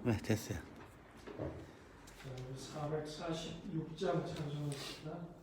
네, 됐어요. 446장 찬송합니다.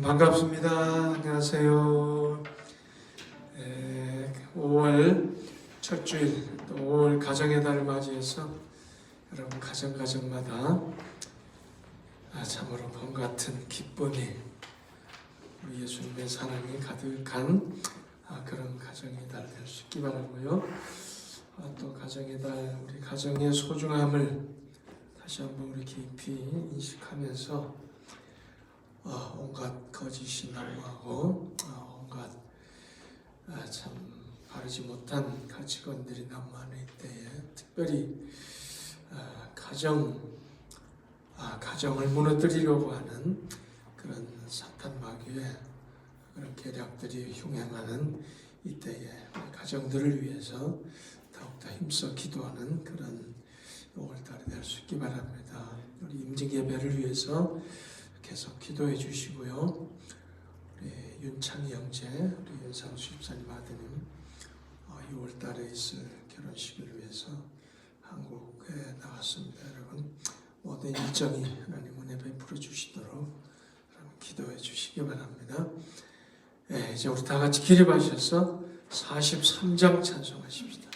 반갑습니다. 안녕하세요. 5월 첫 주일, 또 5월 가정의 달을 맞이해서 여러분 가정마다 참으로 봄 같은 기쁨이 우리 예수님의 사랑이 가득한 그런 가정의 달 될 수 있기 바라고요. 또 가정의 달, 우리 가정의 소중함을 다시 한번 우리 깊이 인식하면서 온갖 거짓이 난무하고 온갖 참 바르지 못한 가치관들이 난무하는 이때에 특별히 가정을 무너뜨리려고 하는 그런 사탄 마귀의 그런 계략들이 흉행하는 이때에 가정들을 위해서 더욱더 힘써 기도하는 그런 5월달이 될 수 있기 바랍니다. 우리 임직 예배를 위해서 계속 기도해 주시고요. 우리 윤창희 형제, 우리 윤상수 집사님 아드님 6월달에 있을 결혼식을 위해서 한국에 나갔습니다. 여러분 모든 일정이 하나님 은혜 베풀어 주시도록 여러분 기도해 주시기 바랍니다. 이제 우리 다 같이 기립하셔서 43장 찬송하십시다.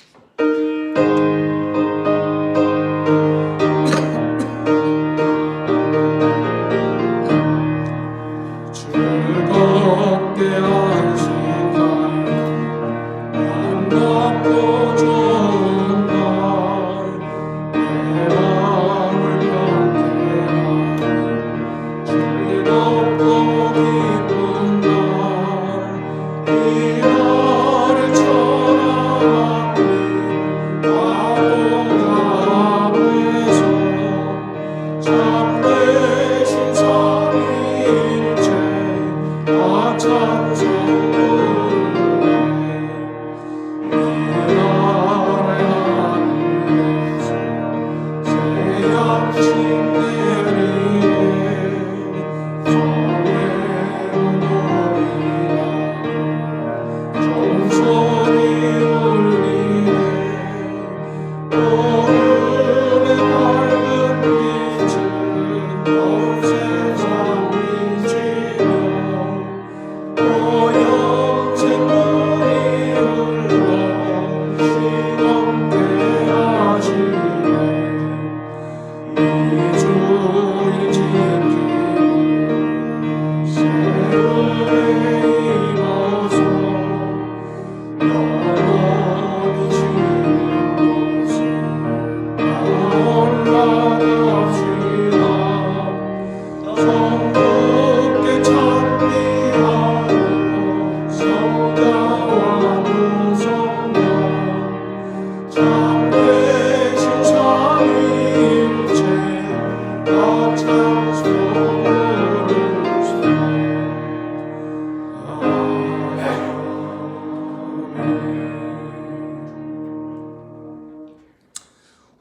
오늘의 밝은 빛은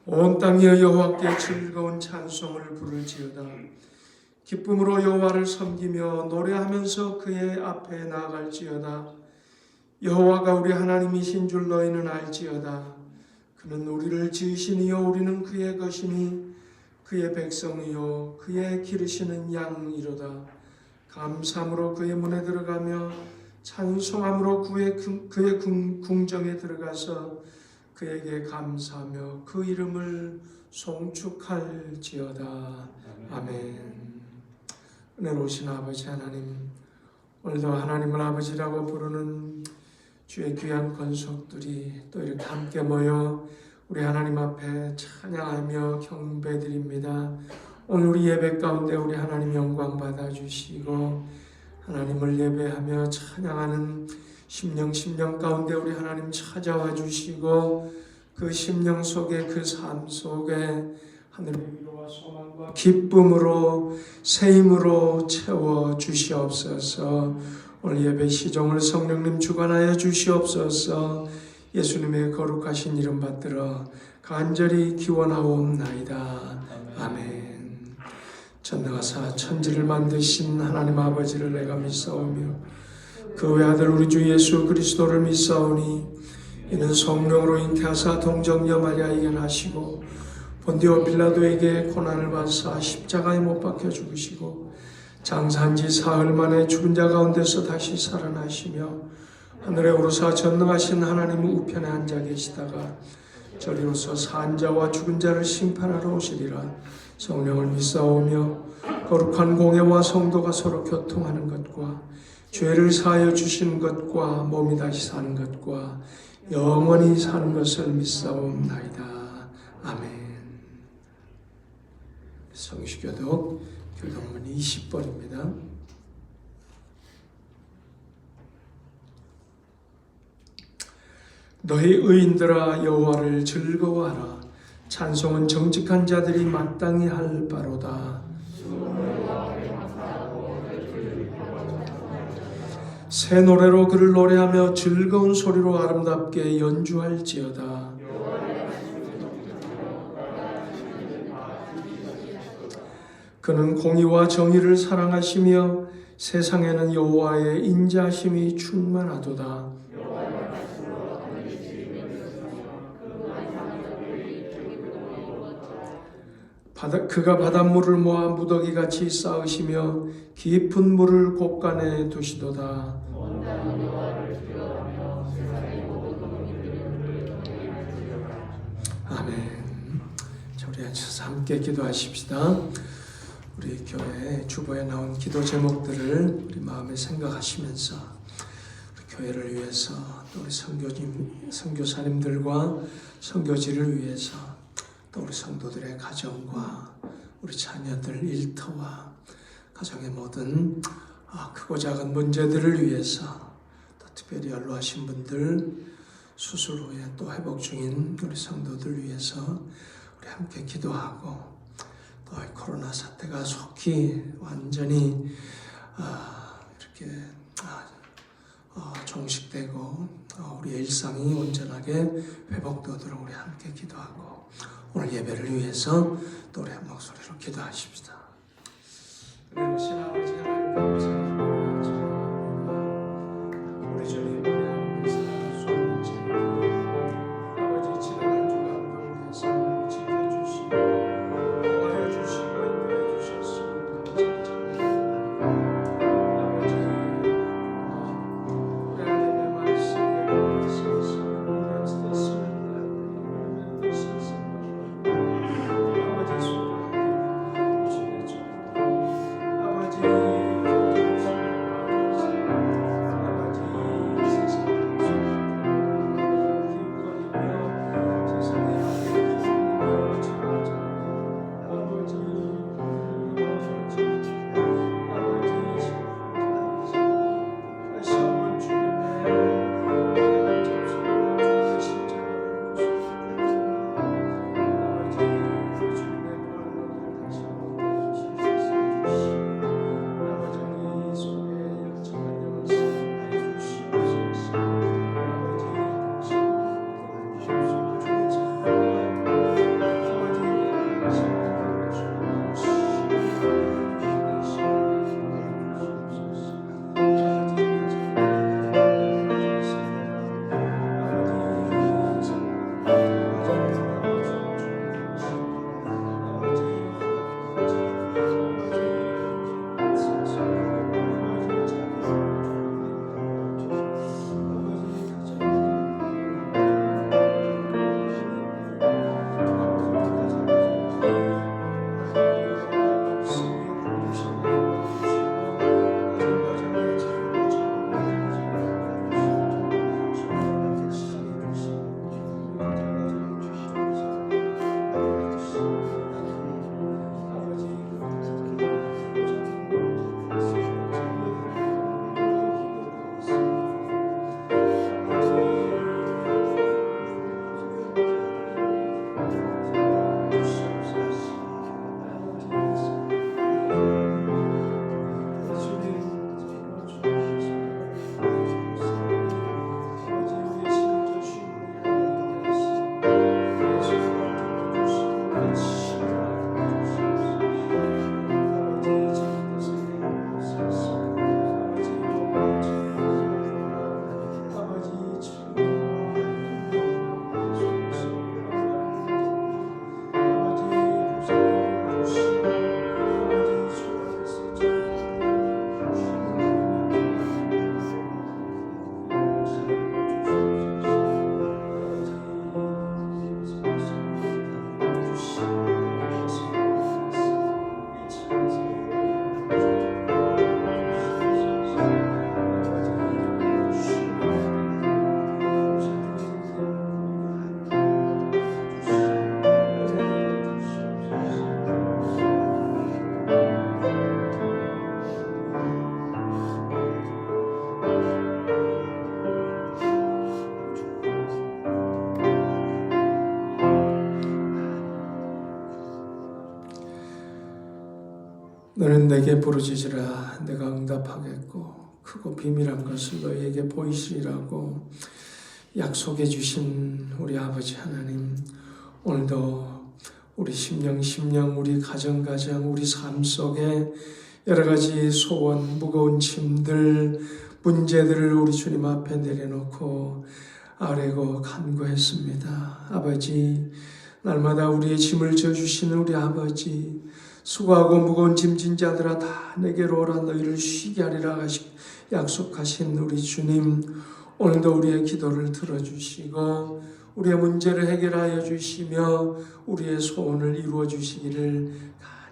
온 땅이여 여호와께 즐거운 찬송을 부를지어다. 기쁨으로 여호와를 섬기며 노래하면서 그의 앞에 나아갈지어다. 여호와가 우리 하나님이신 줄 너희는 알지어다. 그는 우리를 지으시니요 우리는 그의 것이니 그의 백성이요 그의 기르시는 양이로다. 감사함으로 그의 문에 들어가며 찬송함으로 그의 궁정에 들어가서 그에게 감사하며 그 이름을 송축할지어다. 아멘. 은혜로우신 아버지 하나님, 오늘도 하나님을 아버지라고 부르는 주의 귀한 권속들이 또 이렇게 함께 모여 우리 하나님 앞에 찬양하며 경배드립니다. 오늘 우리 예배 가운데 우리 하나님 영광 받아주시고 하나님을 예배하며 찬양하는 심령 가운데 우리 하나님 찾아와 주시고 그 심령 속에 그 삶 속에 하늘의 위로와 소망과 기쁨으로 새 힘으로 채워 주시옵소서. 오늘 예배 시종을 성령님 주관하여 주시옵소서. 예수님의 거룩하신 이름 받들어 간절히 기원하옵나이다. 아멘. 전능하사 천지를 만드신 하나님 아버지를 내가 믿사오며 그 외아들 우리 주 예수 그리스도를 믿사오니 이는 성령으로 잉태하사 동정녀 마리아에게 나시고 본디오 빌라도에게 고난을 받사 십자가에 못 박혀 죽으시고 장사한 지 사흘 만에 죽은 자 가운데서 다시 살아나시며 하늘에 오르사 전능하신 하나님 우편에 앉아 계시다가 저리로서 산 자와 죽은 자를 심판하러 오시리라. 성령을 믿사오며 거룩한 공회와 성도가 서로 교통하는 것과 죄를 사하여 주시는 것과 몸이 다시 사는 것과 영원히 사는 것을 믿사옵나이다. 아멘. 성시교독 교독문 20번입니다. 너희 의인들아 여호와를 즐거워하라. 찬송은 정직한 자들이 마땅히 할 바로다. 새 노래로 그를 노래하며 즐거운 소리로 아름답게 연주할지어다. 그는 공의와 정의를 사랑하시며 세상에는 여호와의 인자하심이 충만하도다. 그가 바닷물을 모아 무더기같이 쌓으시며 깊은 물을 곳간에 두시도다. 아멘. 자, 우리 앉아서 함께 기도하십시다. 우리 교회 주보에 나온 기도 제목들을 우리 마음에 생각하시면서 우리 교회를 위해서 또 우리 선교사님들과 선교지를 위해서 또 우리 성도들의 가정과 우리 자녀들 일터와 가정의 모든 크고 작은 문제들을 위해서 또 특별히 연로하신 분들 수술 후에 또 회복 중인 우리 성도들 위해서 우리 함께 기도하고 또 코로나 사태가 속히 완전히 이렇게 종식되고 우리의 일상이 온전하게 회복되도록 우리 함께 기도하고 오늘 예배를 위해서 또 우리 한 목소리로 기도하십시다. 은혜로우신 아버지 하나님 감사합니다. 우리 주님 우리 하나님 사랑하소서. 아버지 지난 한 주간 가운데서 지켜주시고 보호하여 주시고 인도해 주셨습니다. 아버지 우리 하나님의 말씀에 의해서 우리가 쓰였습니다. 아버지 너는 내게 부르짖으라 내가 응답하겠고 크고 비밀한 것을 너희에게 보이시리라고 약속해 주신 우리 아버지 하나님, 오늘도 우리 심령 우리 가정 우리 삶 속에 여러 가지 소원, 무거운 짐들, 문제들을 우리 주님 앞에 내려놓고 아뢰고 간구했습니다. 아버지, 날마다 우리의 짐을 져주시는 우리 아버지, 수고하고 무거운 짐진 자들아 다 내게로 오라 너희를 쉬게 하리라 약속하신 우리 주님, 오늘도 우리의 기도를 들어주시고 우리의 문제를 해결하여 주시며 우리의 소원을 이루어 주시기를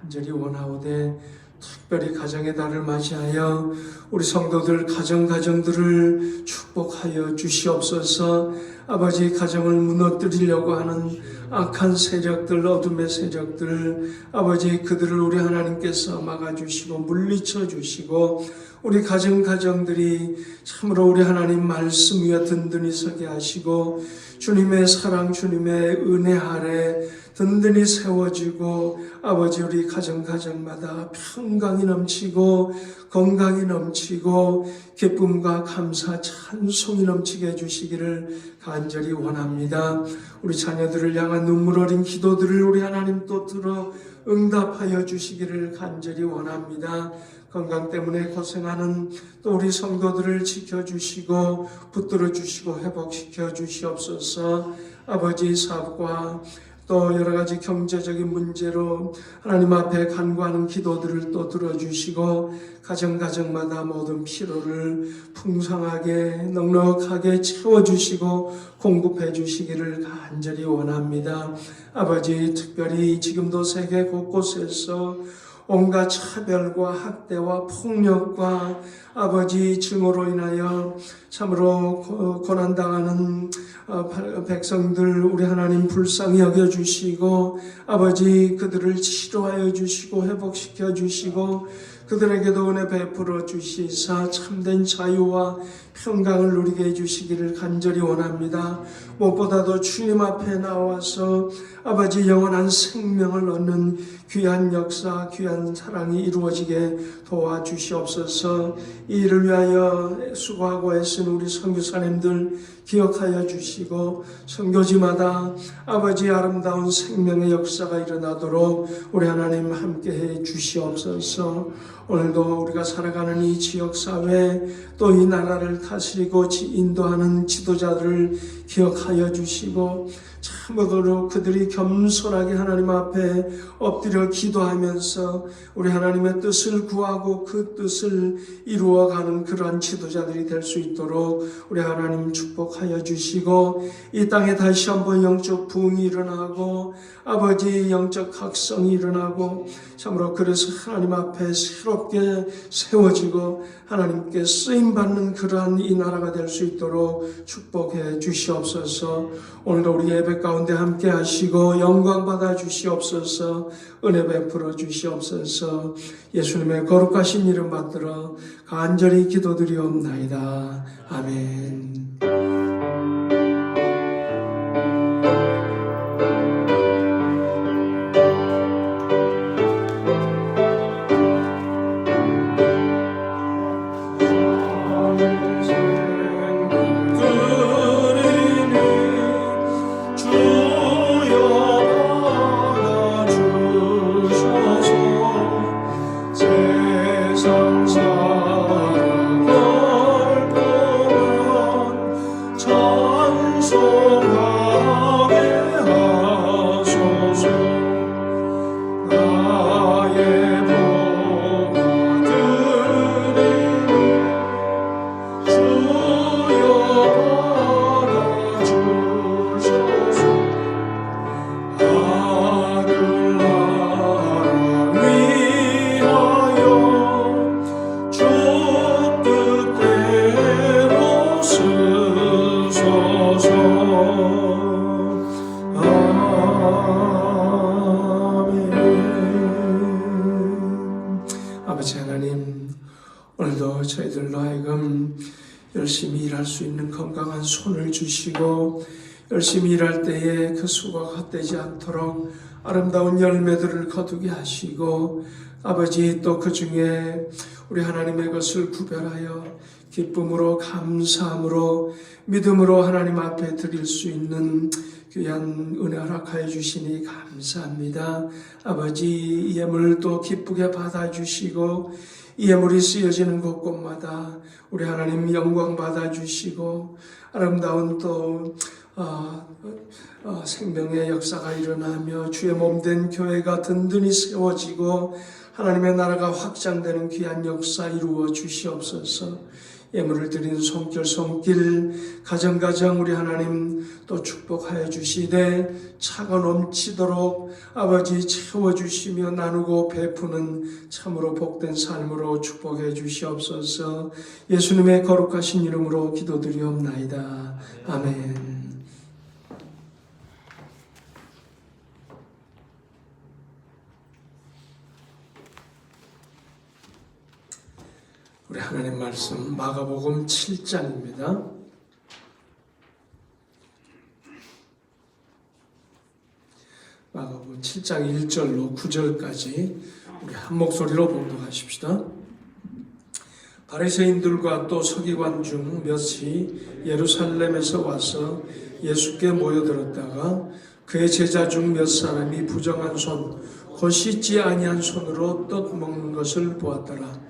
간절히 원하오되, 특별히 가정의 달을 맞이하여 우리 성도들 가정들을 축복하여 주시옵소서. 아버지, 가정을 무너뜨리려고 하는 악한 세력들, 어둠의 세력들, 아버지 그들을 우리 하나님께서 막아주시고 물리쳐 주시고 우리 가정들이 참으로 우리 하나님 말씀 위에 든든히 서게 하시고 주님의 사랑, 주님의 은혜 아래 든든히 세워지고 아버지 우리 가정마다 평강이 넘치고 건강이 넘치고 기쁨과 감사, 찬송이 넘치게 해주시기를 간절히 원합니다. 우리 자녀들을 향한 눈물 어린 기도들을 우리 하나님 또 들어 응답하여 주시기를 간절히 원합니다. 건강 때문에 고생하는 또 우리 성도들을 지켜주시고 붙들어 주시고 회복시켜 주시옵소서. 아버지, 사업과 또 여러 가지 경제적인 문제로 하나님 앞에 간구하는 기도들을 또 들어주시고 가정마다 모든 필요를 풍성하게 넉넉하게 채워주시고 공급해 주시기를 간절히 원합니다. 아버지, 특별히 지금도 세계 곳곳에서 온갖 차별과 학대와 폭력과 아버지 증오로 인하여 참으로 고난당하는 백성들 우리 하나님 불쌍히 여겨주시고 아버지 그들을 치료하여 주시고 회복시켜 주시고 그들에게도 은혜 베풀어 주시사 참된 자유와 평강을 누리게 해주시기를 간절히 원합니다. 무엇보다도 주님 앞에 나와서 아버지 영원한 생명을 얻는 귀한 역사, 귀한 사랑이 이루어지게 도와주시옵소서. 이 일을 위하여 수고하고 애쓴 우리 선교사님들 기억하여 주시고 선교지마다 아버지 아름다운 생명의 역사가 일어나도록 우리 하나님 함께해 주시옵소서. 오늘도 우리가 살아가는 이 지역사회 또 이 나라를 다스리고 인도하는 지도자들을 기억하여 주시고 참으로 그들이 겸손하게 하나님 앞에 엎드려 기도하면서 우리 하나님의 뜻을 구하고 그 뜻을 이루어가는 그러한 지도자들이 될 수 있도록 우리 하나님 축복하여 주시고 이 땅에 다시 한번 영적 부흥이 일어나고 아버지 영적 각성이 일어나고 참으로 그래서 하나님 앞에 새롭게 세워지고 하나님께 쓰임받는 그러한 이 나라가 될 수 있도록 축복해 주시옵소서. 오늘도 우리 예배 가운데 함께 하시고 영광 받아 주시옵소서. 은혜 베풀어 주시옵소서. 예수님의 거룩하신 이름 받들어 간절히 기도드리옵나이다. 아멘. 아버지 하나님, 오늘도 저희들로 하여금 열심히 일할 수 있는 건강한 손을 주시고 열심히 일할 때에 그 수고가 헛되지 않도록 아름다운 열매들을 거두게 하시고 아버지, 또 그 중에 우리 하나님의 것을 구별하여 기쁨으로 감사함으로 믿음으로 하나님 앞에 드릴 수 있는 귀한 은혜 허락하여 주시니 감사합니다. 아버지, 이 예물도 기쁘게 받아주시고 이 예물이 쓰여지는 곳곳마다 우리 하나님 영광 받아주시고 아름다운 또 생명의 역사가 일어나며 주의 몸된 교회가 든든히 세워지고 하나님의 나라가 확장되는 귀한 역사 이루어 주시옵소서. 예물을 드리는 손길 가정 우리 하나님 또 축복하여 주시되 차가 넘치도록 아버지 채워주시며 나누고 베푸는 참으로 복된 삶으로 축복해 주시옵소서. 예수님의 거룩하신 이름으로 기도드리옵나이다. 아멘. 우리 하나님 말씀 마가복음 7장입니다. 마가복음 7장 1절로 9절까지 우리 한 목소리로 봉독하십시다. 바리새인들과 또 서기관 중 몇이 예루살렘에서 와서 예수께 모여들었다가 그의 제자 중 몇 사람이 부정한 손, 곧 씻지 아니한 손으로 떡 먹는 것을 보았더라.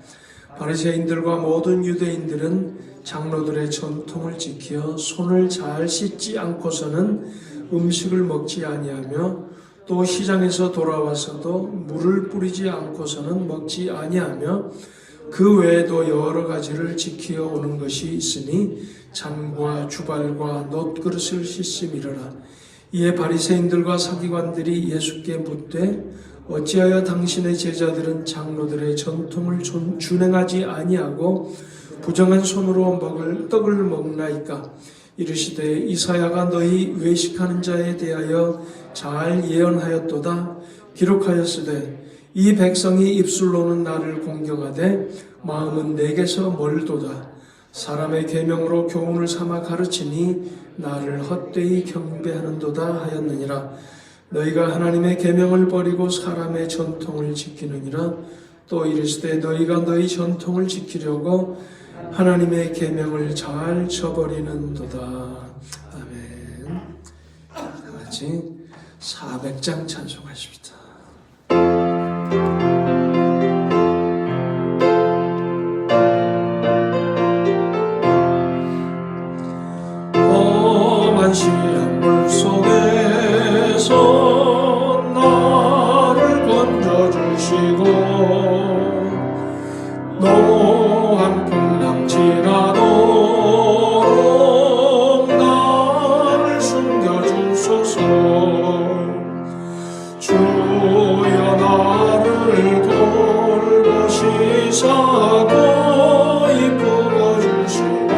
바리새인들과 모든 유대인들은 장로들의 전통을 지켜 손을 잘 씻지 않고서는 음식을 먹지 아니하며 또 시장에서 돌아와서도 물을 뿌리지 않고서는 먹지 아니하며 그 외에도 여러 가지를 지키어 오는 것이 있으니 잔과 주발과 놋그릇을 씻음이러라. 이에 바리새인들과 서기관들이 예수께 묻되 어찌하여 당신의 제자들은 장로들의 전통을 준행하지 아니하고 부정한 손으로 먹을 떡을 먹나이까? 이르시되 이사야가 너희 외식하는 자에 대하여 잘 예언하였도다. 기록하였으되 이 백성이 입술로는 나를 공경하되 마음은 내게서 멀도다. 사람의 계명으로 교훈을 삼아 가르치니 나를 헛되이 경배하는도다 하였느니라. 너희가 하나님의 계명을 버리고 사람의 전통을 지키느니라. 또 이르시되 너희가 너희 전통을 지키려고 하나님의 계명을 잘 저버리는도다. 아멘. 다 같이 400장 찬송하십니다. 험한 시험물 속에서 나를 건져주시고 노한 풍랑 지나도록 나를 숨겨주소서. 주여 나를 돌보시사 고이 품어주시고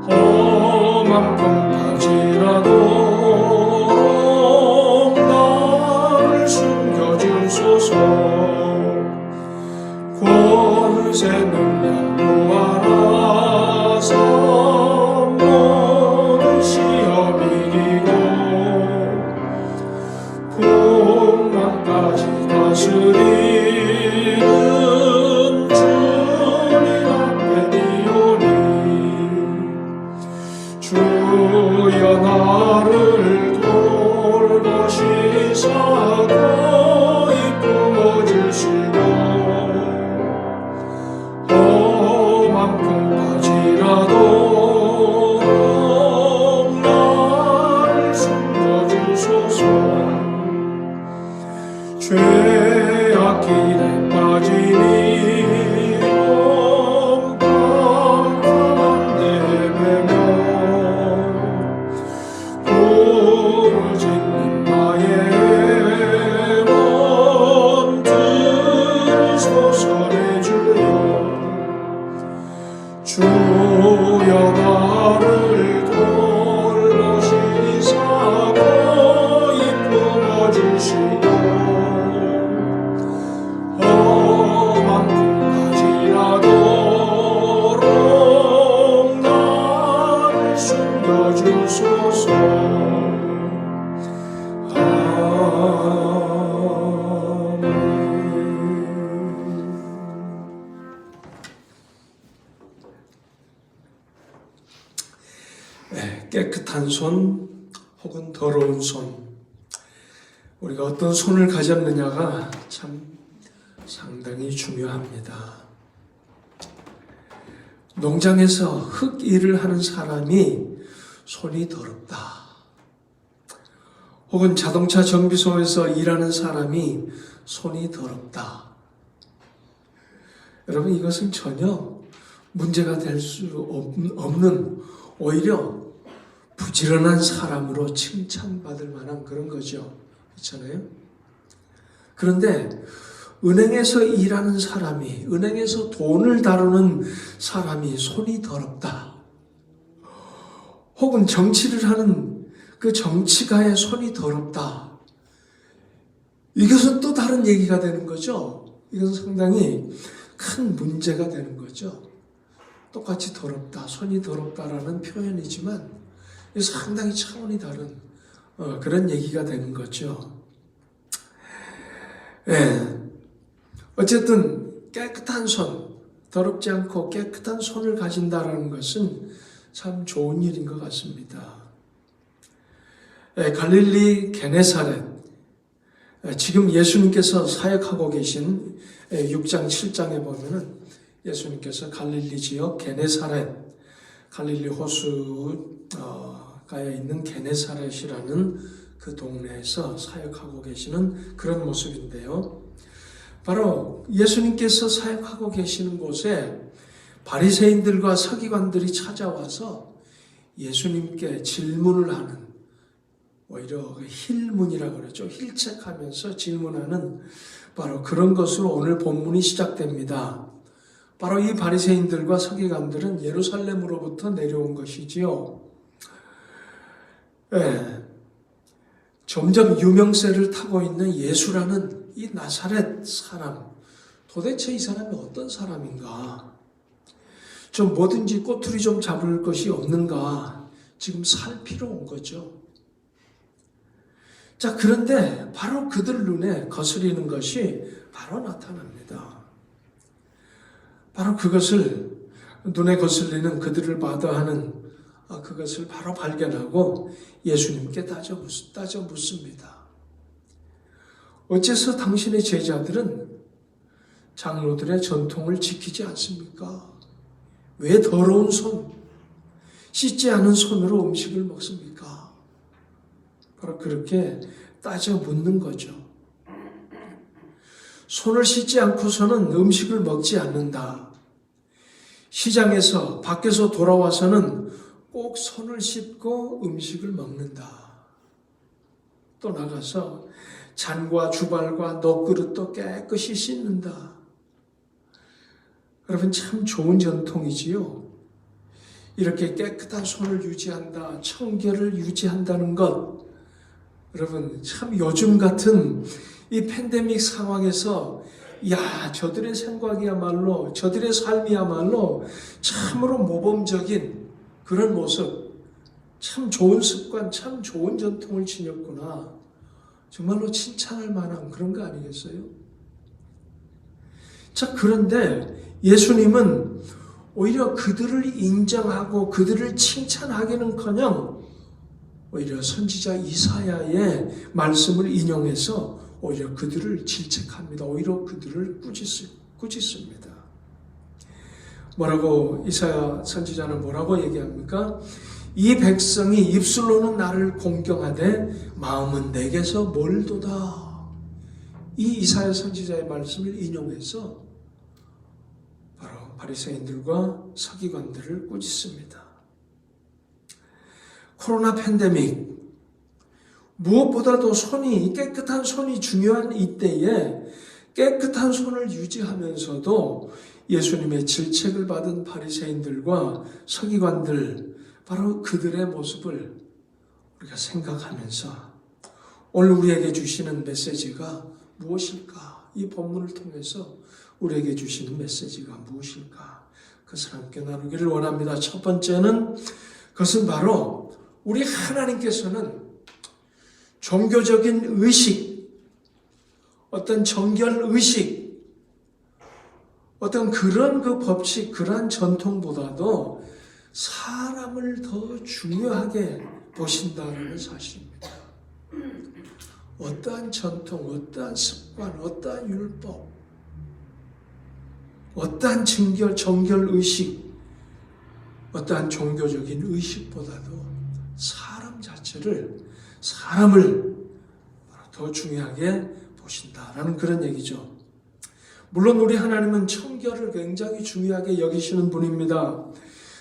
험한 풍파지라도록 나를 숨겨주소서. 권세 능력 구하라서 모든 시험 이기고 풍랑까지 다스리는 주님 앞에 니오니 주여 나를 돌보시사 고이 품어주시고 깨끗한 손 혹은 더러운 손, 우리가 어떤 손을 가졌느냐가 참 상당히 중요합니다. 농장에서 흙 일을 하는 사람이 손이 더럽다. 혹은 자동차 정비소에서 일하는 사람이 손이 더럽다. 여러분, 이것은 전혀 문제가 될 수 없는, 오히려 부지런한 사람으로 칭찬받을 만한 그런 거죠. 그렇잖아요? 그런데 은행에서 일하는 사람이, 은행에서 돈을 다루는 사람이 손이 더럽다. 혹은 정치를 하는 그 정치가의 손이 더럽다. 이것은 또 다른 얘기가 되는 거죠. 이것은 상당히 큰 문제가 되는 거죠. 똑같이 더럽다, 손이 더럽다라는 표현이지만 상당히 차원이 다른 그런 얘기가 되는 거죠. 예. 어쨌든 깨끗한 손, 더럽지 않고 깨끗한 손을 가진다는 것은 참 좋은 일인 것 같습니다. 갈릴리 게네사렛, 지금 예수님께서 사역하고 계신 6장 7장에 보면은 예수님께서 갈릴리 지역 게네사렛, 갈릴리 호수가에 있는 게네사렛이라는 그 동네에서 사역하고 계시는 그런 모습인데요. 바로 예수님께서 사역하고 계시는 곳에 바리새인들과 서기관들이 찾아와서 예수님께 질문을 하는, 오히려 힐문이라고 그러죠. 힐책하면서 질문하는 바로 그런 것으로 오늘 본문이 시작됩니다. 바로 이 바리새인들과 서기관들은 예루살렘으로부터 내려온 것이지요. 예, 점점 유명세를 타고 있는 예수라는 이 나사렛 사람, 도대체 이 사람이 어떤 사람인가? 좀 뭐든지 꼬투리 좀 잡을 것이 없는가? 지금 살피러 온 거죠. 자, 그런데 바로 그들 눈에 거스리는 것이 바로 나타납니다. 바로 그것을, 눈에 거슬리는 그들을 마다하는 그것을 바로 발견하고 예수님께 따져 묻습니다. 어째서 당신의 제자들은 장로들의 전통을 지키지 않습니까? 왜 더러운 손, 씻지 않은 손으로 음식을 먹습니까? 바로 그렇게 따져 묻는 거죠. 손을 씻지 않고서는 음식을 먹지 않는다. 시장에서, 밖에서 돌아와서는 꼭 손을 씻고 음식을 먹는다. 또 나가서 잔과 주발과 놋그릇도 깨끗이 씻는다. 여러분, 참 좋은 전통이지요. 이렇게 깨끗한 손을 유지한다, 청결을 유지한다는 것. 여러분, 참 요즘 같은 이 팬데믹 상황에서 저들의 생각이야말로, 저들의 삶이야말로 참으로 모범적인 그런 모습, 참 좋은 습관, 참 좋은 전통을 지녔구나. 정말로 칭찬할 만한 그런 거 아니겠어요? 자, 그런데 예수님은 오히려 그들을 인정하고 그들을 칭찬하기는커녕 오히려 선지자 이사야의 말씀을 인용해서 오히려 그들을 질책합니다. 오히려 그들을 꾸짖습니다. 뭐라고, 이사야 선지자는 뭐라고 얘기합니까? 이 백성이 입술로는 나를 공경하되 마음은 내게서 멀도다. 이 이사야 선지자의 말씀을 인용해서 바로 바리새인들과 서기관들을 꾸짖습니다. 코로나 팬데믹, 무엇보다도 깨끗한 손이 중요한 이때에 깨끗한 손을 유지하면서도 예수님의 질책을 받은 바리새인들과 서기관들, 바로 그들의 모습을 우리가 생각하면서 오늘 우리에게 주시는 메시지가 무엇일까? 이 본문을 통해서 우리에게 주시는 메시지가 무엇일까? 그것을 함께 나누기를 원합니다. 첫 번째는 그것은 바로 우리 하나님께서는 종교적인 의식, 어떤 정결 의식, 어떤 그런 그 법칙, 그러한 전통보다도 사람을 더 중요하게 보신다는 사실입니다. 어떠한 전통, 어떠한 습관, 어떠한 율법, 어떠한 정결 의식, 어떠한 종교적인 의식보다도 사람을 더 중요하게 보신다라는 그런 얘기죠. 물론 우리 하나님은 청결을 굉장히 중요하게 여기시는 분입니다.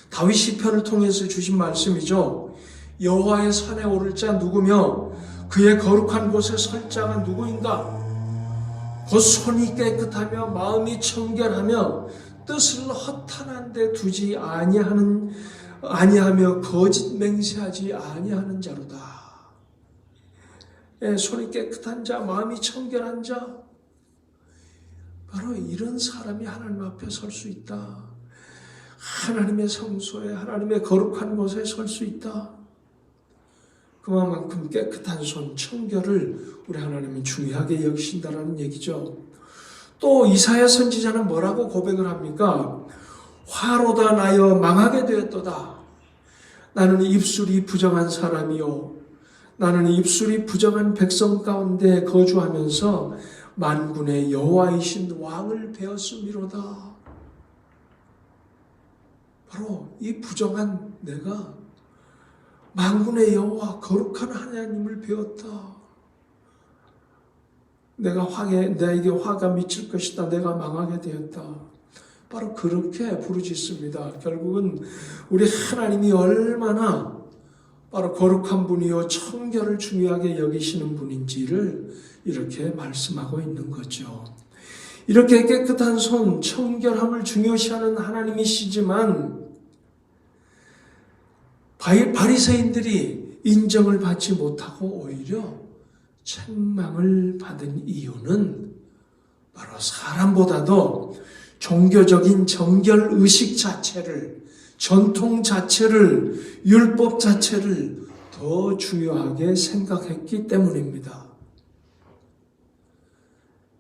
다윗 시편을 통해서 주신 말씀이죠. 여호와의 산에 오를 자 누구며 그의 거룩한 곳에 설 자가 누구인가? 곧 손이 깨끗하며 마음이 청결하며 뜻을 허탄한 데 두지 아니하며 거짓 맹세하지 아니하는 자로다. 손이 깨끗한 자, 마음이 청결한 자, 바로 이런 사람이 하나님 앞에 설 수 있다. 하나님의 성소에, 하나님의 거룩한 곳에 설 수 있다. 그만큼 깨끗한 손, 청결을 우리 하나님은 중요하게 여기신다라는 얘기죠. 또 이사야 선지자는 뭐라고 고백을 합니까? 화로다 나여 망하게 되었도다. 나는 입술이 부정한 사람이요, 나는 입술이 부정한 백성 가운데 거주하면서 만군의 여호와이신 왕을 배웠음이로다. 바로 이 부정한 내가 만군의 여호와 거룩한 하나님을 배웠다. 나에게 화가 미칠 것이다. 내가 망하게 되었다. 바로 그렇게 부르짖습니다. 결국은 우리 하나님이 얼마나 바로 거룩한 분이요 청결을 중요하게 여기시는 분인지를 이렇게 말씀하고 있는 거죠. 이렇게 깨끗한 손, 청결함을 중요시하는 하나님이시지만 바리새인들이 인정을 받지 못하고 오히려 책망을 받은 이유는 바로 사람보다도 종교적인 정결 의식 자체를, 전통 자체를, 율법 자체를 더 중요하게 생각했기 때문입니다.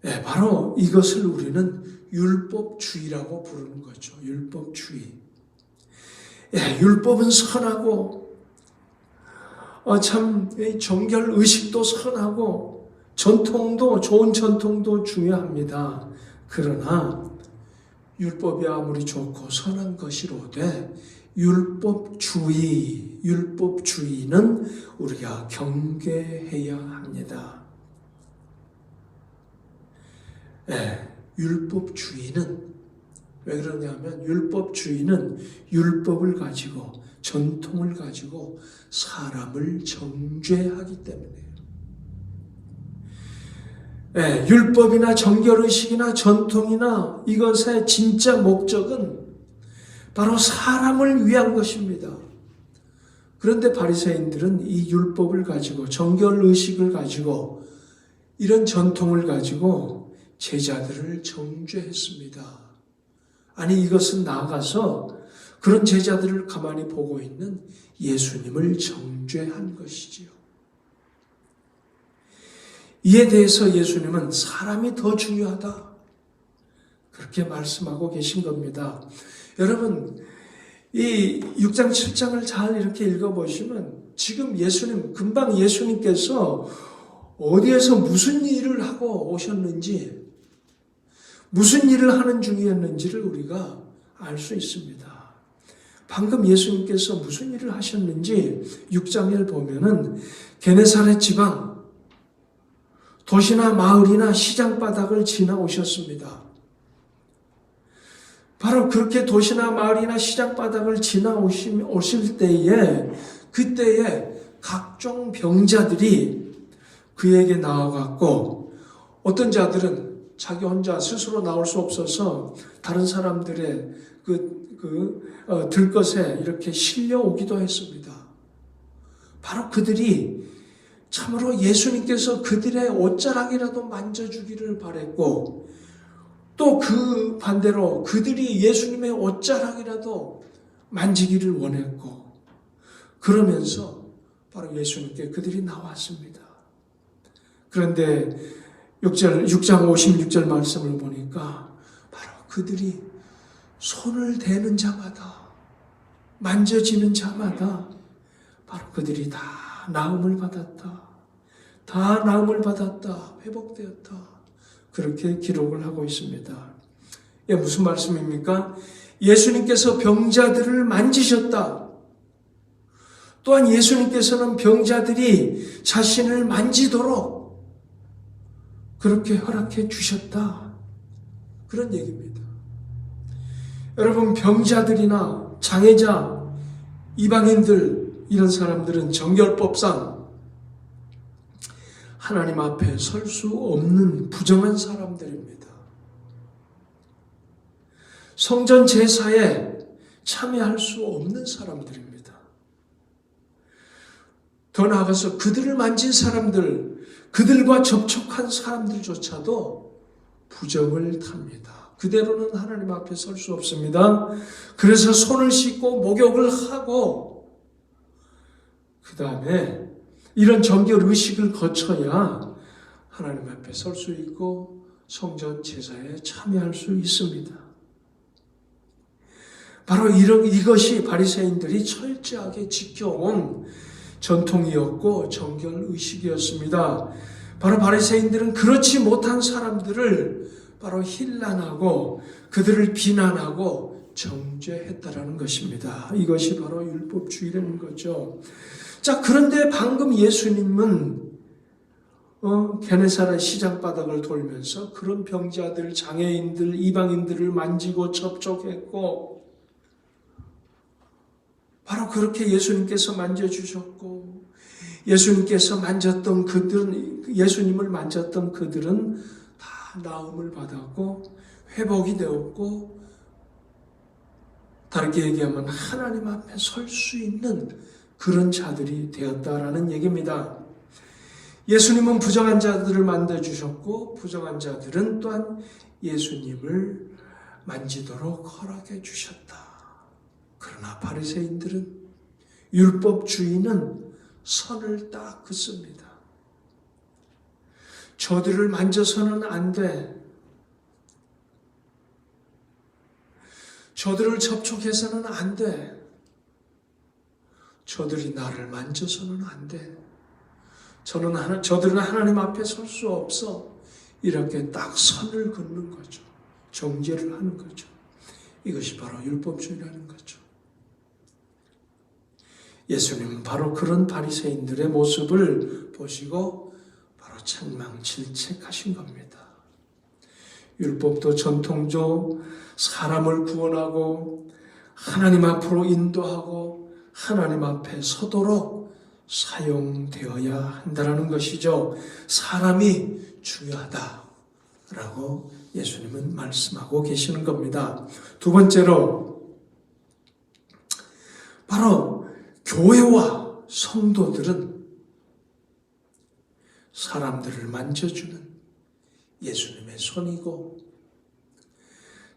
네, 바로 이것을 우리는 율법주의라고 부르는 거죠. 율법주의. 예, 율법은 선하고 참 정결 의식도 선하고 전통도, 좋은 전통도 중요합니다. 그러나 율법이 아무리 좋고 선한 것이로되 율법주의는 우리가 경계해야 합니다. 네, 율법주의는 왜 그러냐면 율법주의는 율법을 가지고, 전통을 가지고 사람을 정죄하기 때문이에요. 네, 율법이나 정결의식이나 전통이나 이것의 진짜 목적은 바로 사람을 위한 것입니다. 그런데 바리새인들은 이 율법을 가지고, 정결의식을 가지고, 이런 전통을 가지고 제자들을 정죄했습니다. 아니, 이것은 나아가서 그런 제자들을 가만히 보고 있는 예수님을 정죄한 것이지요. 이에 대해서 예수님은 사람이 더 중요하다, 그렇게 말씀하고 계신 겁니다. 여러분, 이 6장 7장을 잘 이렇게 읽어보시면 지금 금방 예수님께서 어디에서 무슨 일을 하고 오셨는지, 무슨 일을 하는 중이었는지를 우리가 알 수 있습니다. 방금 예수님께서 무슨 일을 하셨는지 6장을 보면은 게네사렛 지방, 도시나 마을이나 시장 바닥을 지나오셨습니다. 바로 그렇게 도시나 마을이나 시장 바닥을 지나오실 때에, 그때에 각종 병자들이 그에게 나와갖고, 어떤 자들은 자기 혼자 스스로 나올 수 없어서 다른 사람들의 들것에 이렇게 실려오기도 했습니다. 바로 그들이 참으로 예수님께서 그들의 옷자락이라도 만져주기를 바랬고, 또 그 반대로 그들이 예수님의 옷자락이라도 만지기를 원했고, 그러면서 바로 예수님께 그들이 나왔습니다. 그런데 6장 56절 말씀을 보니까 바로 그들이 손을 대는 자마다 만져지는 자마다 바로 그들이 다 나음을 받았다. 다 나음을 받았다. 회복되었다. 그렇게 기록을 하고 있습니다. 이게 무슨 말씀입니까? 예수님께서 병자들을 만지셨다. 또한 예수님께서는 병자들이 자신을 만지도록 그렇게 허락해 주셨다. 그런 얘기입니다. 여러분, 병자들이나 장애자, 이방인들, 이런 사람들은 정결법상 하나님 앞에 설 수 없는 부정한 사람들입니다. 성전 제사에 참여할 수 없는 사람들입니다. 더 나아가서 그들을 만진 사람들, 그들과 접촉한 사람들조차도 부정을 탑니다. 그대로는 하나님 앞에 설 수 없습니다. 그래서 손을 씻고 목욕을 하고 그 다음에 이런 정결 의식을 거쳐야 하나님 앞에 설 수 있고 성전 제사에 참여할 수 있습니다. 바로 이것이 바리새인들이 철저하게 지켜온 전통이었고 정결 의식이었습니다. 바로 바리새인들은 그렇지 못한 사람들을 바로 힐난하고 그들을 비난하고 정죄했다라는 것입니다. 이것이 바로 율법주의라는 거죠. 자, 그런데 방금 예수님은 게네사렛 시장 바닥을 돌면서 그런 병자들, 장애인들, 이방인들을 만지고 접촉했고 바로 그렇게 예수님께서 만져주셨고 예수님께서 만졌던 그들은 예수님을 만졌던 그들은 다 나음을 받았고 회복이 되었고 다르게 얘기하면 하나님 앞에 설 수 있는 그런 자들이 되었다라는 얘기입니다. 예수님은 부정한 자들을 만져주셨고 부정한 자들은 또한 예수님을 만지도록 허락해 주셨다. 그러나 바리새인들은 율법주의는 선을 딱 긋습니다. 저들을 만져서는 안 돼. 저들을 접촉해서는 안 돼. 저들이 나를 만져서는 안 돼. 저들은 하나님 앞에 설 수 없어. 이렇게 딱 선을 긋는 거죠. 정죄를 하는 거죠. 이것이 바로 율법주의라는 거죠. 예수님은 바로 그런 바리새인들의 모습을 보시고 바로 책망질책하신 겁니다. 율법도 전통조 사람을 구원하고 하나님 앞으로 인도하고 하나님 앞에 서도록 사용되어야 한다는 것이죠. 사람이 중요하다라고 예수님은 말씀하고 계시는 겁니다. 두 번째로 바로 교회와 성도들은 사람들을 만져주는 예수님의 손이고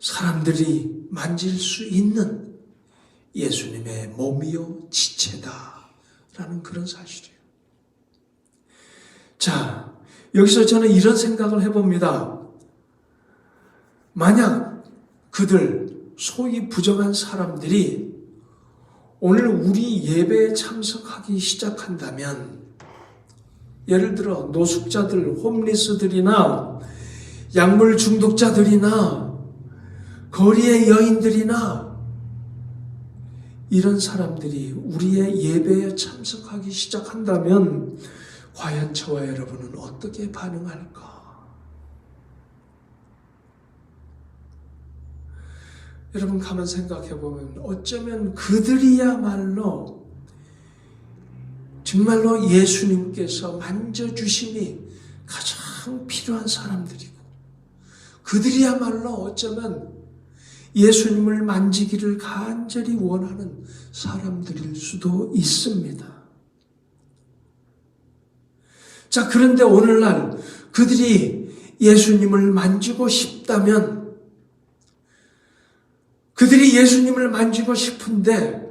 사람들이 만질 수 있는 예수님의 몸이요 지체다라는 그런 사실이에요. 자, 여기서 저는 이런 생각을 해봅니다. 만약 그들 소위 부정한 사람들이 오늘 우리 예배에 참석하기 시작한다면 예를 들어 노숙자들, 홈리스들이나 약물 중독자들이나 거리의 여인들이나 이런 사람들이 우리의 예배에 참석하기 시작한다면 과연 저와 여러분은 어떻게 반응할까? 여러분 가만 생각해보면 어쩌면 그들이야말로 정말로 예수님께서 만져주심이 가장 필요한 사람들이고 그들이야말로 어쩌면 예수님을 만지기를 간절히 원하는 사람들일 수도 있습니다. 자, 그런데 오늘날 그들이 예수님을 만지고 싶다면 그들이 예수님을 만지고 싶은데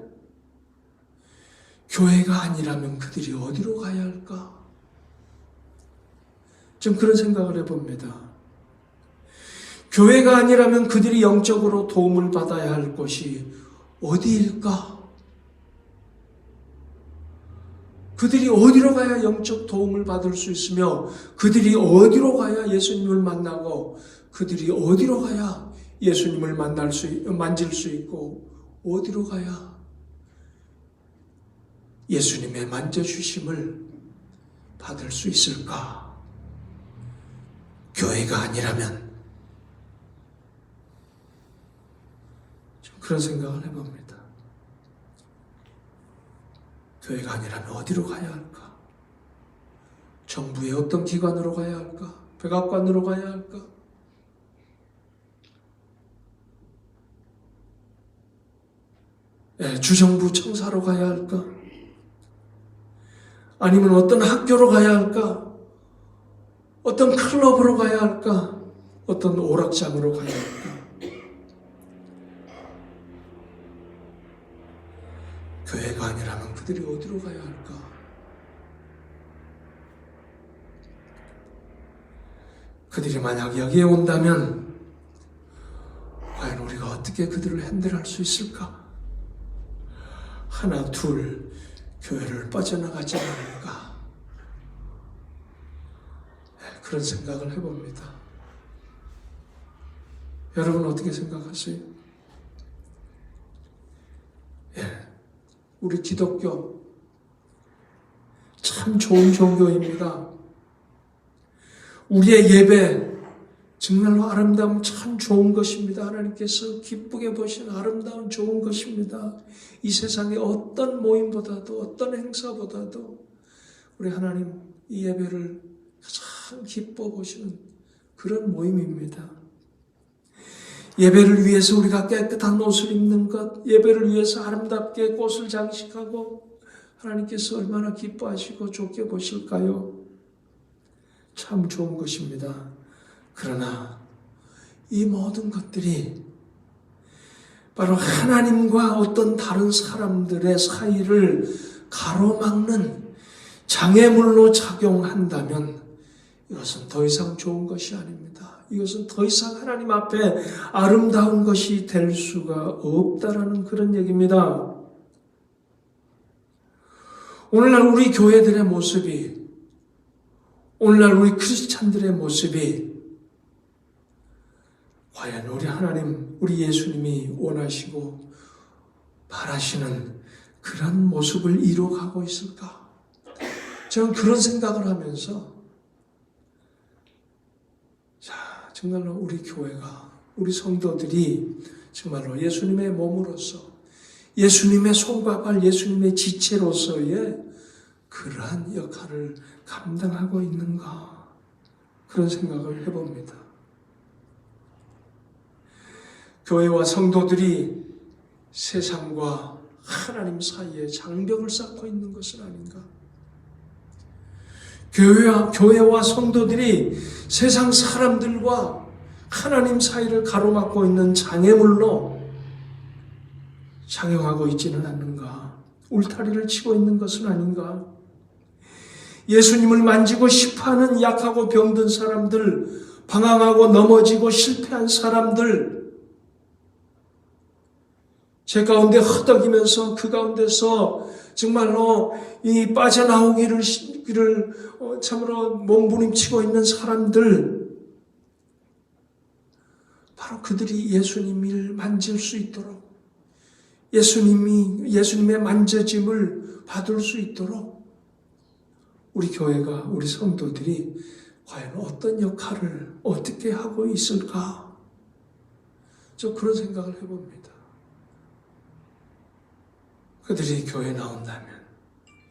교회가 아니라면 그들이 어디로 가야 할까? 좀 그런 생각을 해봅니다. 교회가 아니라면 그들이 영적으로 도움을 받아야 할 곳이 어디일까? 그들이 어디로 가야 영적 도움을 받을 수 있으며 그들이 어디로 가야 예수님을 만나고 그들이 어디로 가야 예수님을 만질 수 있고 어디로 가야 예수님의 만져주심을 받을 수 있을까? 교회가 아니라면 좀 그런 생각을 해봅니다. 교회가 아니라면 어디로 가야 할까? 정부의 어떤 기관으로 가야 할까? 백악관으로 가야 할까? 주정부 청사로 가야 할까? 아니면 어떤 학교로 가야 할까? 어떤 클럽으로 가야 할까? 어떤 오락장으로 가야 할까? 교회가 아니라면 그들이 어디로 가야 할까? 그들이 만약 여기에 온다면 과연 우리가 어떻게 그들을 핸들할 수 있을까? 하나, 둘, 교회를 빠져나가지 않을까? 그런 생각을 해봅니다. 여러분 어떻게 생각하세요? 우리 기독교 참 좋은 종교입니다. 우리의 예배 정말로 아름다움 참 좋은 것입니다. 하나님께서 기쁘게 보시는 아름다운 좋은 것입니다. 이 세상의 어떤 모임보다도 어떤 행사보다도 우리 하나님 이 예배를 가장 기뻐 보시는 그런 모임입니다. 예배를 위해서 우리가 깨끗한 옷을 입는 것, 예배를 위해서 아름답게 꽃을 장식하고 하나님께서 얼마나 기뻐하시고 좋게 보실까요? 참 좋은 것입니다. 그러나 이 모든 것들이 바로 하나님과 어떤 다른 사람들의 사이를 가로막는 장애물로 작용한다면 이것은 더 이상 좋은 것이 아닙니다. 이것은 더 이상 하나님 앞에 아름다운 것이 될 수가 없다라는 그런 얘기입니다. 오늘날 우리 교회들의 모습이, 오늘날 우리 크리스찬들의 모습이 과연 우리 하나님, 우리 예수님이 원하시고 바라시는 그런 모습을 이루어가고 있을까? 저는 그런 생각을 하면서 정말로 우리 교회가, 우리 성도들이 정말로 예수님의 몸으로서 예수님의 손과 발, 예수님의 지체로서의 그러한 역할을 감당하고 있는가? 그런 생각을 해봅니다. 교회와 성도들이 세상과 하나님 사이에 장벽을 쌓고 있는 것은 아닌가? 교회와 성도들이 세상 사람들과 하나님 사이를 가로막고 있는 장애물로 작용하고 있지는 않는가? 울타리를 치고 있는 것은 아닌가? 예수님을 만지고 싶어하는 약하고 병든 사람들, 방황하고 넘어지고 실패한 사람들, 제 가운데 허덕이면서 그 가운데서 정말로 이 빠져나오기를 참으로 몸부림치고 있는 사람들, 바로 그들이 예수님을 만질 수 있도록, 예수님의 만져짐을 받을 수 있도록 우리 교회가, 우리 성도들이 과연 어떤 역할을 어떻게 하고 있을까? 저 그런 생각을 해봅니다. 그들이 교회에 나온다면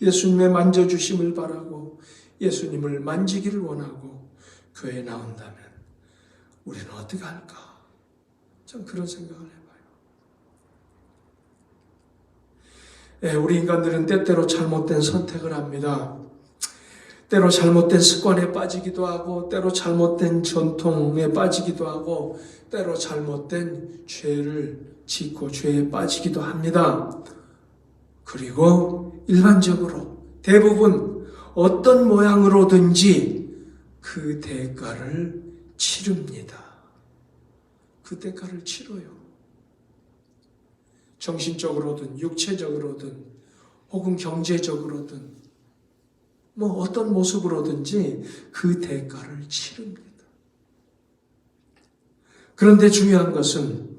예수님의 만져주심을 바라고 예수님을 만지기를 원하고 교회에 나온다면 우리는 어떻게 할까? 전 그런 생각을 해봐요. 우리 인간들은 때때로 잘못된 선택을 합니다. 때로 잘못된 습관에 빠지기도 하고, 때로 잘못된 전통에 빠지기도 하고, 때로 잘못된 죄를 짓고 죄에 빠지기도 합니다. 그리고 일반적으로 대부분 어떤 모양으로든지 그 대가를 치릅니다. 그 대가를 치러요. 정신적으로든 육체적으로든 혹은 경제적으로든 뭐 어떤 모습으로든지 그 대가를 치릅니다. 그런데 중요한 것은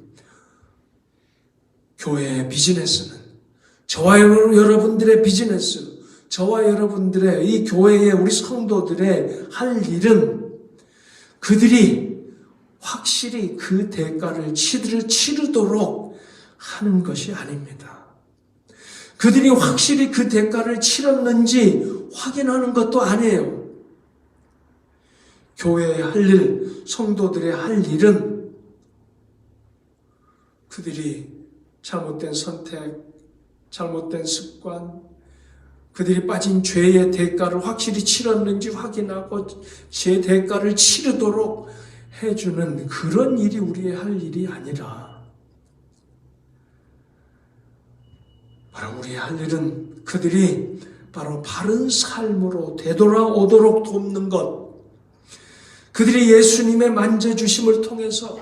교회의 비즈니스는, 저와 여러분들의 비즈니스, 저와 여러분들의 이 교회의 우리 성도들의 할 일은 그들이 확실히 그 대가를 치르도록 하는 것이 아닙니다. 그들이 확실히 그 대가를 치렀는지 확인하는 것도 아니에요. 교회의 할 일, 성도들의 할 일은 그들이 잘못된 선택, 잘못된 습관, 그들이 빠진 죄의 대가를 확실히 치렀는지 확인하고 제 대가를 치르도록 해주는 그런 일이 우리의 할 일이 아니라, 바로 우리의 할 일은 그들이 바로 바른 삶으로 되돌아오도록 돕는 것, 그들이 예수님의 만져주심을 통해서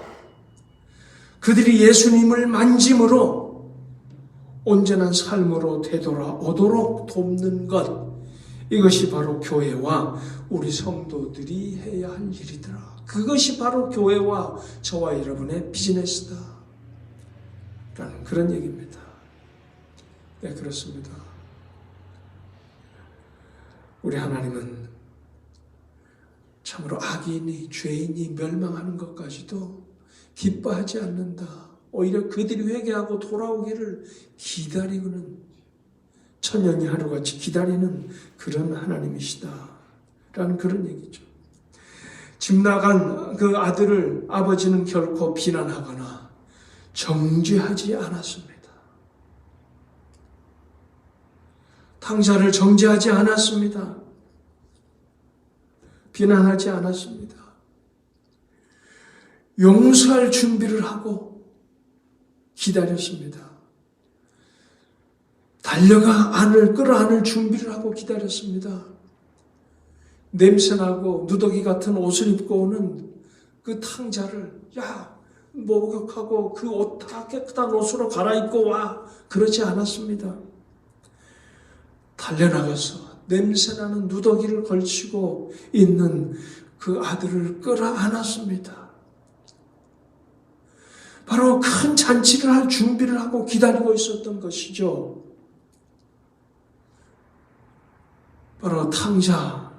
그들이 예수님을 만짐으로 온전한 삶으로 되돌아오도록 돕는 것, 이것이 바로 교회와 우리 성도들이 해야 할 일이더라. 그것이 바로 교회와 저와 여러분의 비즈니스다 라는 그런 얘기입니다. 네, 그렇습니다. 우리 하나님은 참으로 악인이, 죄인이 멸망하는 것까지도 기뻐하지 않는다. 오히려 그들이 회개하고 돌아오기를 기다리고는, 천년이 하루같이 기다리는 그런 하나님이시다 라는 그런 얘기죠. 집 나간 그 아들을 아버지는 결코 비난하거나 정죄하지 않았습니다. 탕자를 정죄하지 않았습니다. 비난하지 않았습니다. 용서할 준비를 하고 기다렸습니다. 달려가 안을 끌어안을 준비를 하고 기다렸습니다. 냄새나고 누더기 같은 옷을 입고 오는 그 탕자를, 야, 목욕하고 그 옷 다 깨끗한 옷으로 갈아입고 와, 그러지 않았습니다. 달려나가서 냄새나는 누더기를 걸치고 있는 그 아들을 끌어안았습니다. 바로 큰 잔치를 할 준비를 하고 기다리고 있었던 것이죠. 바로 탕자,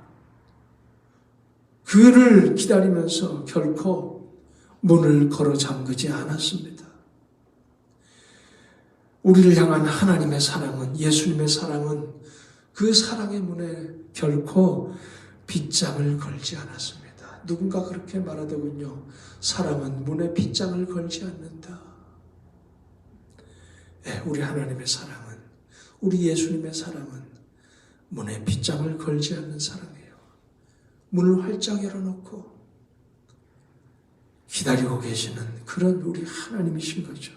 그를 기다리면서 결코 문을 걸어 잠그지 않았습니다. 우리를 향한 하나님의 사랑은, 예수님의 사랑은 그 사랑의 문에 결코 빗장을 걸지 않았습니다. 누군가 그렇게 말하더군요. 사랑은 문에 빗장을 걸지 않는다. 네, 우리 하나님의 사랑은, 우리 예수님의 사랑은 문에 빗장을 걸지 않는 사랑이에요. 문을 활짝 열어놓고 기다리고 계시는 그런 우리 하나님이신 거죠.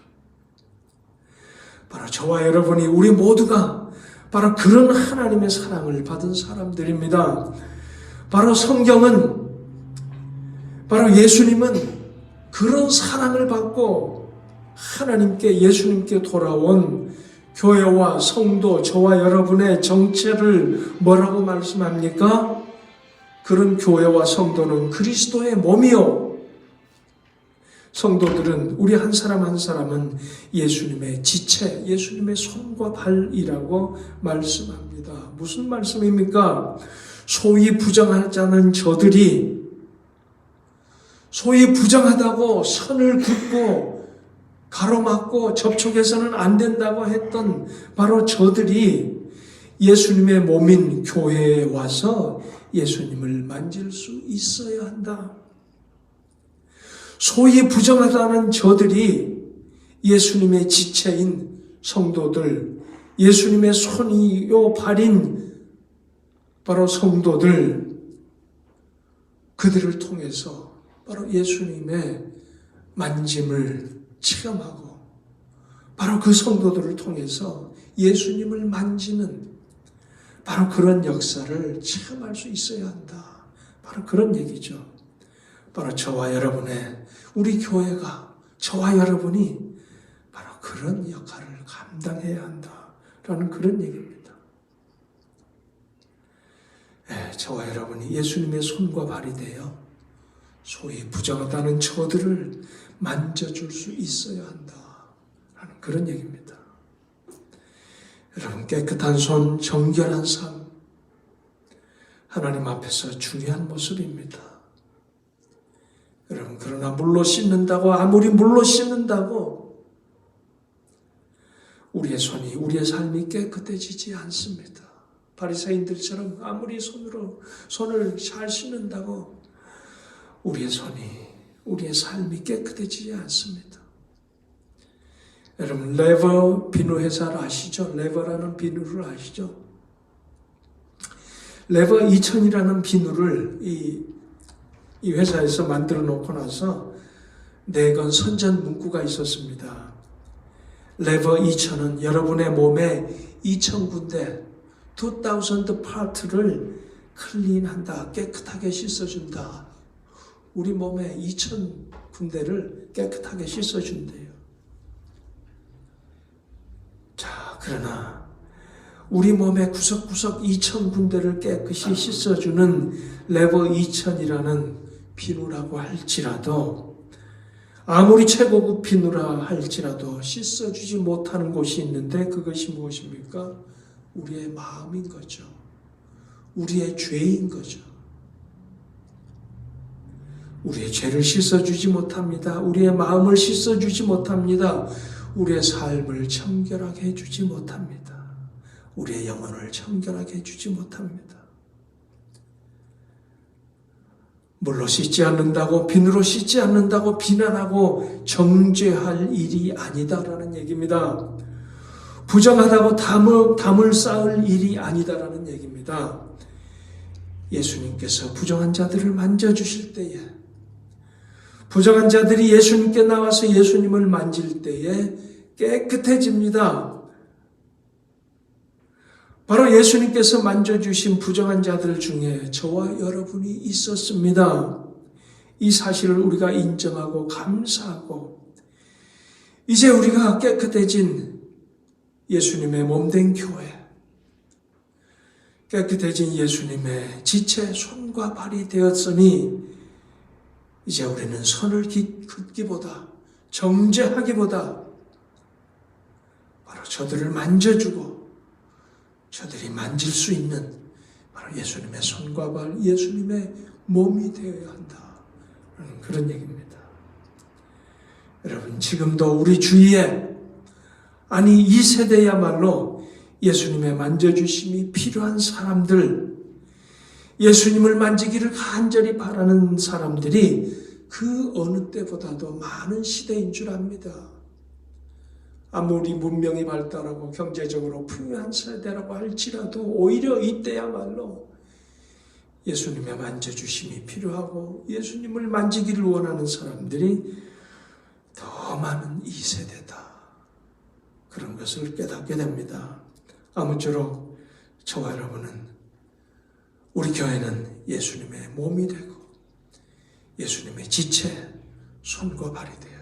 바로 저와 여러분이, 우리 모두가 바로 그런 하나님의 사랑을 받은 사람들입니다. 바로 성경은, 바로 예수님은 그런 사랑을 받고 하나님께, 예수님께 돌아온 교회와 성도, 저와 여러분의 정체를 뭐라고 말씀합니까? 그런 교회와 성도는 그리스도의 몸이요, 성도들은, 우리 한 사람 한 사람은 예수님의 지체, 예수님의 손과 발이라고 말씀합니다. 무슨 말씀입니까? 소위 부정하자는 저들이, 소위 부정하다고 선을 긋고 가로막고 접촉해서는 안 된다고 했던 바로 저들이 예수님의 몸인 교회에 와서 예수님을 만질 수 있어야 한다. 소위 부정하다는 저들이 예수님의 지체인 성도들, 예수님의 손이요 발인 바로 성도들, 그들을 통해서 바로 예수님의 만짐을 체험하고, 바로 그 성도들을 통해서 예수님을 만지는 바로 그런 역사를 체험할 수 있어야 한다. 바로 그런 얘기죠. 바로 저와 여러분의, 우리 교회가, 저와 여러분이 바로 그런 역할을 감당해야 한다라는 그런 얘기입니다. 저와 여러분이 예수님의 손과 발이 되어 소위 부정하다는 저들을 만져줄 수 있어야 한다 라는 그런 얘기입니다. 여러분, 깨끗한 손, 정결한 삶, 하나님 앞에서 중요한 모습입니다. 여러분, 그러나 물로 씻는다고, 아무리 물로 씻는다고 우리의 손이, 우리의 삶이 깨끗해지지 않습니다. 바리새인들처럼 아무리 손을 잘 씻는다고 우리의 손이, 우리의 삶이 깨끗해지지 않습니다. 여러분, 레버 비누 회사를 아시죠? 레버라는 비누를 아시죠? 레버 2000이라는 비누를 이 회사에서 만들어 놓고 나서 4권 선전 문구가 있었습니다. 레버 2000은 여러분의 몸에 2000군데 2000 파트를 클린한다, 깨끗하게 씻어준다. 우리 몸에 2000군데를 깨끗하게 씻어준대요. 자, 그러나 우리 몸의 구석구석 2000군데를 깨끗이 씻어주는 레버 2000이라는 비누라고 할지라도, 아무리 최고급 비누라 할지라도 씻어주지 못하는 곳이 있는데, 그것이 무엇입니까? 우리의 마음인 거죠. 우리의 죄인 거죠. 우리의 죄를 씻어주지 못합니다. 우리의 마음을 씻어주지 못합니다. 우리의 삶을 청결하게 해주지 못합니다. 우리의 영혼을 청결하게 해주지 못합니다. 물로 씻지 않는다고, 비누로 씻지 않는다고 비난하고 정죄할 일이 아니다라는 얘기입니다. 부정하다고 담을 쌓을 일이 아니다라는 얘기입니다. 예수님께서 부정한 자들을 만져주실 때에, 부정한 자들이 예수님께 나와서 예수님을 만질 때에 깨끗해집니다. 바로 예수님께서 만져주신 부정한 자들 중에 저와 여러분이 있었습니다. 이 사실을 우리가 인정하고 감사하고, 이제 우리가 깨끗해진 예수님의 몸된 교회, 깨끗해진 예수님의 지체, 손과 발이 되었으니 이제 우리는 선을 긋기보다, 정죄하기보다 바로 저들을 만져주고 저들이 만질 수 있는 바로 예수님의 손과 발, 예수님의 몸이 되어야 한다. 그런 얘기입니다. 여러분, 지금도 우리 주위에, 아니 이 세대야말로 예수님의 만져주심이 필요한 사람들, 예수님을 만지기를 간절히 바라는 사람들이 그 어느 때보다도 많은 시대인 줄 압니다. 아무리 문명이 발달하고 경제적으로 풍요한 세대라고 할지라도 오히려 이때야말로 예수님의 만져주심이 필요하고 예수님을 만지기를 원하는 사람들이 더 많은 이 세대다. 그런 것을 깨닫게 됩니다. 아무쪼록 저와 여러분은, 우리 교회는 예수님의 몸이 되고 예수님의 지체, 손과 발이 되어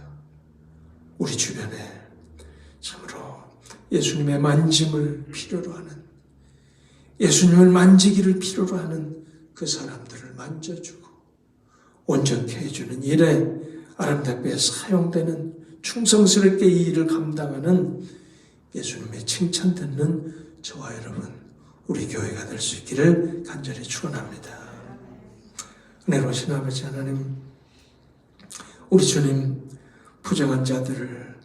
우리 주변에 참으로 예수님의 만짐을 필요로 하는, 예수님을 만지기를 필요로 하는 그 사람들을 만져주고 온전케 해주는 일에 아름답게 사용되는, 충성스럽게 이 일을 감당하는 예수님의 칭찬 듣는 저와 여러분, 우리 교회가 될 수 있기를 간절히 축원합니다. 은혜로우신 아버지 하나님, 우리 주님, 부정한 자들을,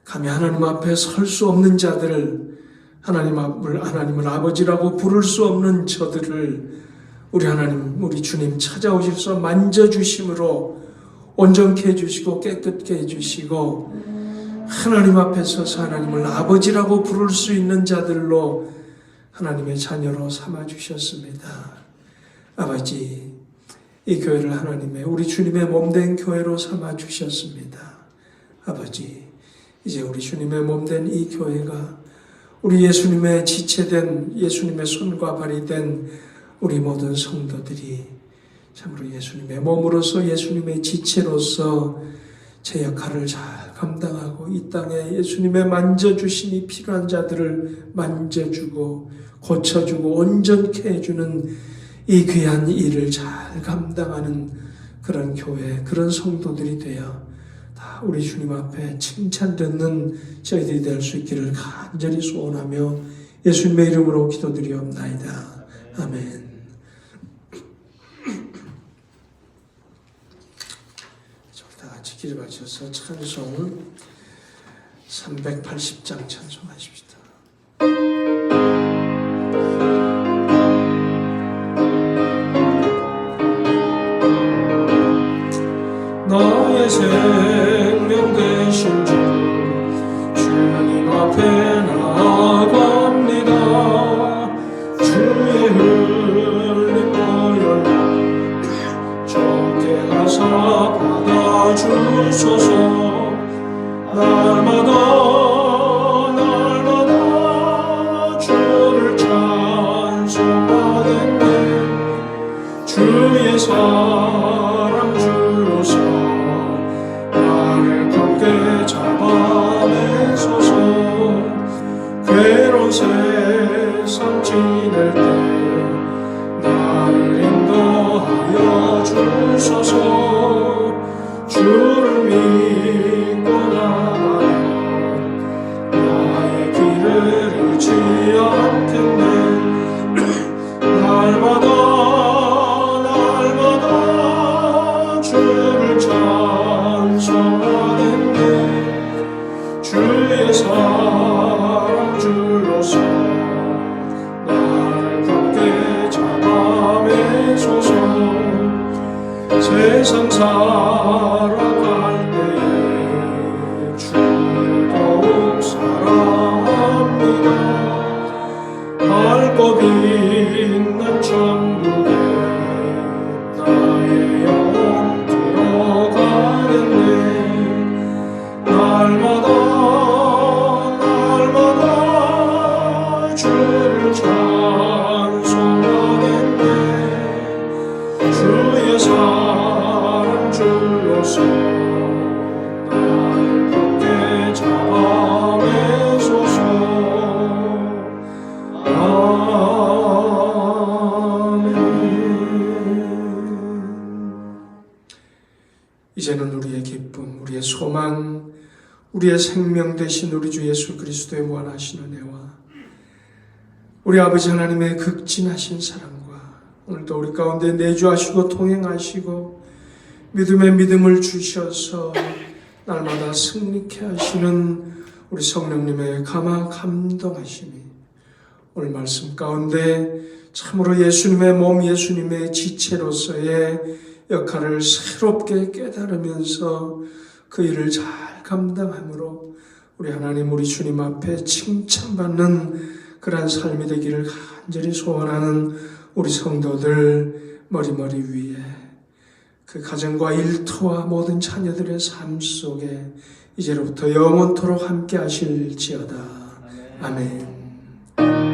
감히 하나님 앞에 설 수 없는 자들을, 하나님을 아버지라고 부를 수 없는 저들을 우리 하나님, 우리 주님 찾아오셔서 만져주심으로 온전케 해주시고 깨끗게 해주시고 하나님 앞에 서서 하나님을 아버지라고 부를 수 있는 자들로 하나님의 자녀로 삼아주셨습니다. 아버지, 이 교회를 하나님의, 우리 주님의 몸된 교회로 삼아주셨습니다. 아버지, 이제 우리 주님의 몸된 이 교회가 우리 예수님의 지체된, 예수님의 손과 발이 된 우리 모든 성도들이 참으로 예수님의 몸으로서, 예수님의 지체로서 제 역할을 잘 감당하고 이 땅에 예수님의 만져주심이 필요한 자들을 만져주고 고쳐주고 온전케 해주는 이 귀한 일을 잘 감당하는 그런 교회, 그런 성도들이 되어 다 우리 주님 앞에 칭찬 듣는 저희들이 될 수 있기를 간절히 소원하며 예수님의 이름으로 기도드리옵나이다. 아멘. 다 같이 기를 바쳐서 찬송 380장 찬송하십시다. 나의 생명 되신 주 주님 앞에 나아갑니다. 주의 흘린 보혈 적게 하사 받아주소서. 날마다 주를 찬송하겠네. 주의 사랑 주로서 나를 굳게 잡아내소서. 괴로운 세상 지낼 때 나를 인도하여 주소서. 주를 믿고 나가면 나의 길을 잃지 않겠네. 날마다 주를 찬송하겠네. 주의 사랑 주로서 나를 굳게 잡아매소서. 세상 살아갈 때에 주를 더욱 사랑합니다. 밝고 빛난 천국에 나의 영혼 들어가겠네. 날마다 주를 찬송하겠네. 주의 사랑 주로서 나를 굳게 잡아매소서. 이제는 우리의 기쁨, 우리의 소망, 우리의 생명 되신 우리 주 예수 그리스도의 무한하신 은혜와 우리 아버지 하나님의 극진하신 사랑과 오늘도 우리 가운데 내주하시고 통행하시고 믿음의 믿음을 주셔서 날마다 승리케 하시는 우리 성령님의 감동하심이 오늘 말씀 가운데 참으로 예수님의 몸, 예수님의 지체로서의 역할을 새롭게 깨달으면서 그 일을 잘 감당함으로 우리 하나님, 우리 주님 앞에 칭찬받는 그러한 삶이 되기를 간절히 소원하는 우리 성도들 머리머리 위에 그 가정과 일터와 모든 자녀들의 삶 속에 이제로부터 영원토록 함께 하실지어다. 아멘.